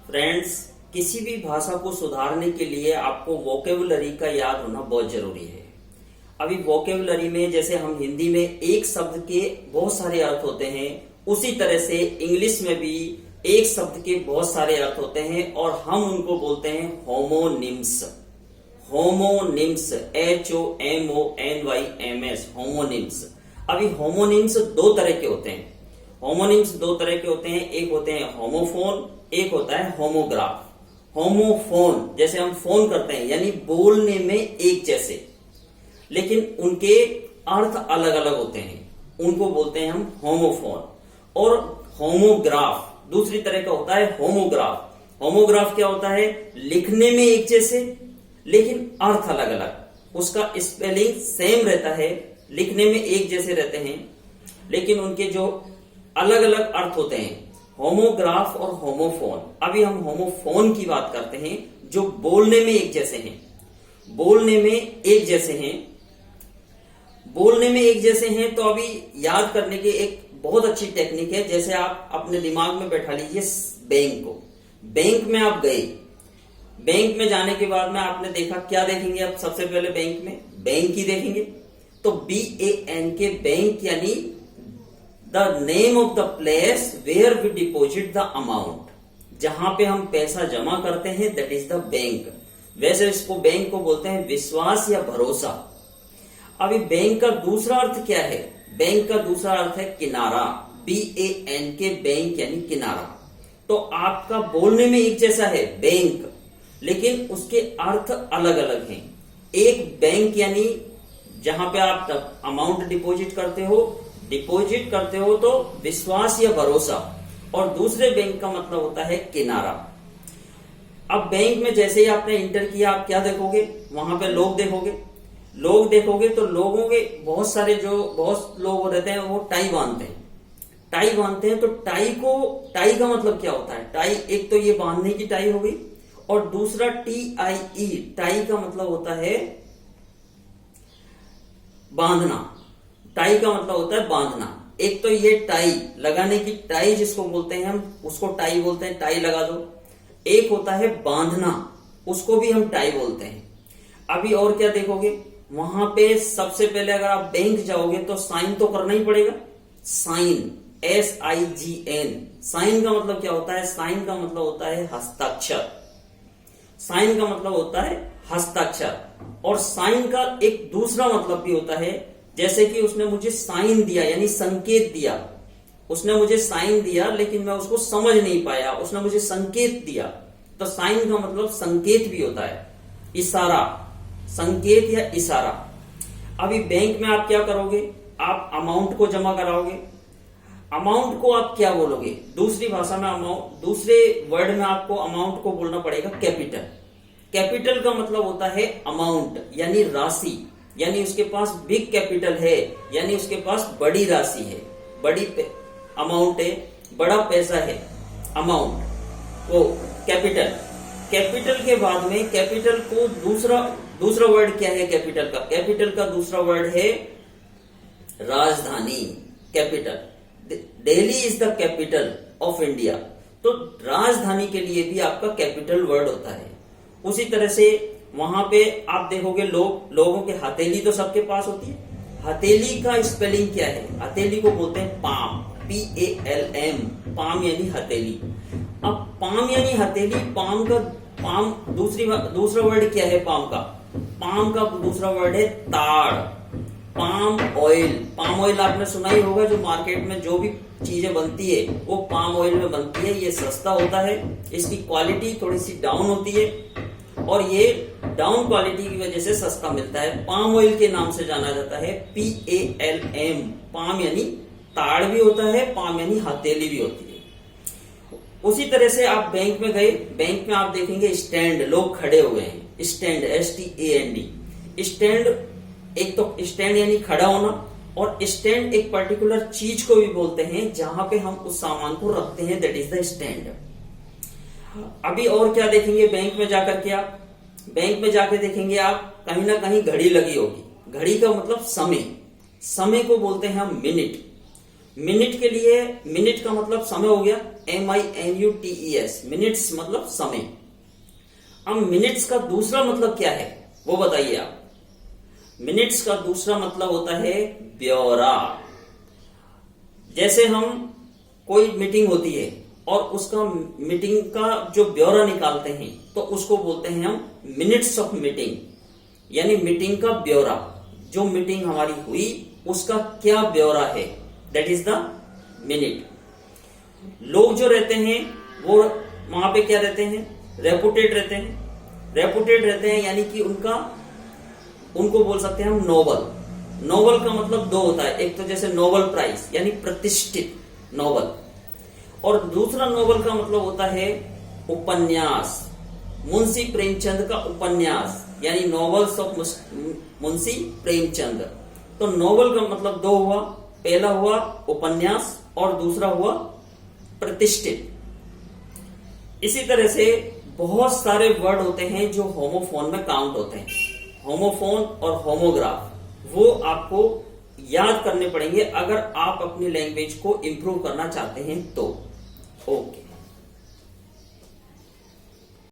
Friends, किसी भी भाषा को सुधारने के लिए आपको वोकेबुलरी का याद होना बहुत जरूरी है। अभी वोकेबुलरी में जैसे हम हिंदी में एक शब्द के बहुत सारे अर्थ होते हैं, उसी तरह से इंग्लिश में भी एक शब्द के बहुत सारे अर्थ होते हैं और हम उनको बोलते हैं होमोनिम्स। Homonyms, HOMONYMS, homonyms. अभी होमोनिम्स दो तरह के होते हैं। होमोनिम्स दो तरह के होते हैं, एक होते हैं होमोफोन, एक होता है होमोग्राफ। होमोफोन जैसे हम फोन करते हैं यानी बोलने में एक जैसे, लेकिन उनके अर्थ अलग अलग होते हैं, उनको बोलते हैं हम होमोफोन। और होमोग्राफ दूसरी तरह का होता है होमोग्राफ। होमोग्राफ क्या होता है? लिखने में एक जैसे लेकिन अर्थ अलग अलग, उसका स्पेलिंग सेम रहता है, लिखने में एक जैसे रहते हैं लेकिन उनके जो अलग अलग अर्थ होते हैं। होमोग्राफ और होमोफोन। अभी हम होमोफोन की बात करते हैं जो बोलने में एक जैसे हैं। बोलने में एक जैसे हैं, बोलने में एक जैसे हैं। तो अभी याद करने की एक बहुत अच्छी टेक्निक है। जैसे आप अपने दिमाग में बैठा लीजिए बैंक को। बैंक में आप गए, बैंक में जाने के बाद में आपने देखा, क्या देखेंगे आप सबसे पहले? बैंक ही देखेंगे। तो BANK, बैंक यानी the name of the place where we deposit the amount, जहां पे हम पैसा जमा करते हैं, दैट इज द बैंक। वैसे इसको बैंक को बोलते हैं विश्वास या भरोसा। अभी बैंक का दूसरा अर्थ क्या है? बैंक का दूसरा अर्थ है किनारा। BANK, बैंक यानी किनारा। तो आपका बोलने में एक जैसा है बैंक, लेकिन उसके अर्थ अलग अलग हैं। एक बैंक यानी जहां पे आप अमाउंट डिपॉजिट करते हो तो विश्वास या भरोसा, और दूसरे बैंक का मतलब होता है किनारा। अब बैंक में जैसे ही आपने इंटर किया, आप क्या देखोगे? वहां पे लोग देखोगे तो लोगों के बहुत लोग रहते हैं, वो टाई बांधते हैं। तो टाई का मतलब क्या होता है? टाई एक तो ये बांधने की टाई हो गई, और दूसरा TIE, टाई का मतलब होता है बांधना। टाई का मतलब होता है बांधना। एक तो ये टाई लगाने की टाई जिसको बोलते हैं हम, उसको टाई बोलते हैं, टाई लगा दो। एक होता है बांधना, उसको भी हम टाई बोलते हैं। अभी और क्या देखोगे? वहां पे सबसे पहले अगर आप बैंक जाओगे तो साइन तो करना ही पड़ेगा। Sign, SIGN। साइन का मतलब क्या होता है? साइन का मतलब होता है हस्ताक्षर। साइन का मतलब होता है हस्ताक्षर। और साइन का एक दूसरा मतलब भी होता है, जैसे कि उसने मुझे साइन दिया यानी संकेत दिया। उसने मुझे साइन दिया लेकिन मैं उसको समझ नहीं पाया, उसने मुझे संकेत दिया। तो साइन का मतलब संकेत भी होता है, इशारा, संकेत या इशारा। अभी बैंक में आप क्या करोगे? आप अमाउंट को जमा कराओगे। अमाउंट को आप क्या बोलोगे? दूसरी भाषा में अमाउंट, दूसरे वर्ड में आपको अमाउंट को बोलना पड़ेगा कैपिटल। कैपिटल का मतलब होता है अमाउंट यानी राशि, यानी उसके पास बिग कैपिटल है, यानी उसके पास बड़ी राशि है, बड़ी अमाउंट है, बड़ा पैसा है, अमाउंट वो कैपिटल। कैपिटल के बाद में कैपिटल को दूसरा वर्ड क्या है? कैपिटल का दूसरा वर्ड है राजधानी। Capital, Delhi is the capital of India. तो राजधानी के लिए भी आपका कैपिटल वर्ड होता है। उसी तरह से वहां पे आप देखोगे लोगों के हथेली तो सबके पास होती है। हथेली का स्पेलिंग क्या है? हथेली को बोलते हैं पाम, PALM, पाम यानी हथेली। अब पाम यानी हथेली, पाम दूसरा वर्ड क्या है? पाम का दूसरा वर्ड है ताड़। पाम ऑयल आपने सुना ही होगा, जो मार्केट में जो भी चीजें बनती है वो पाम ऑयल में बनती है। ये सस्ता होता है, इसकी क्वालिटी थोड़ी सी डाउन होती है, और ये डाउन क्वालिटी की वजह से सस्ता मिलता है। पाम ऑयल के नाम से जाना जाता है, PALM। पाम यानी ताड़ भी होता है, पाम यानी हथेली भी होती है। उसी तरह से आप बैंक में गए, बैंक में आप देखेंगे स्टैंड, लोग खड़े हुए हैं। Stand, STAND। स्टैंड, एक तो स्टैंड यानी खड़ा होना, और स्टैंड एक पर्टिकुलर चीज को भी बोलते हैं जहां पे हम उस सामान को रखते हैं, दैट इज द स्टैंड। अभी और क्या देखेंगे? बैंक में जाके देखेंगे आप कहीं ना कहीं घड़ी लगी होगी। घड़ी का मतलब समय को बोलते हैं हम मिनट। मिनट के लिए, मिनट का मतलब समय हो गया, MINUTES, मिनट्स मतलब समय। अब मिनट्स का दूसरा मतलब क्या है वो बताइए आप। मिनट्स का दूसरा मतलब होता है ब्यौरा। जैसे हम कोई मीटिंग होती है और उसका मीटिंग का जो ब्यौरा निकालते हैं तो उसको बोलते हैं हम मिनट्स ऑफ मीटिंग, यानी मीटिंग का ब्यौरा। जो मीटिंग हमारी हुई उसका क्या ब्यौरा है, दैट इज द मिनट। लोग जो रहते हैं वो वहां पे क्या रहते हैं, रेपुटेड रहते हैं। रेपुटेड रहते हैं यानी कि उनको बोल सकते हैं हम नोबल। नोबल का मतलब दो होता है, एक तो जैसे नोबल प्राइज यानी प्रतिष्ठित नोबल, और दूसरा नोबल का मतलब होता है उपन्यास। मुंशी प्रेमचंद का उपन्यास यानी नॉवेल्स ऑफ मुंशी प्रेमचंद। तो नोबल का मतलब दो हुआ, पहला हुआ उपन्यास और दूसरा हुआ प्रतिष्ठित। इसी तरह से बहुत सारे वर्ड होते हैं जो होमोफोन में काउंट होते हैं। होमोफोन और होमोग्राफ वो आपको याद करने पड़ेंगे अगर आप अपनी लैंग्वेज को इंप्रूव करना चाहते हैं तो। ओके।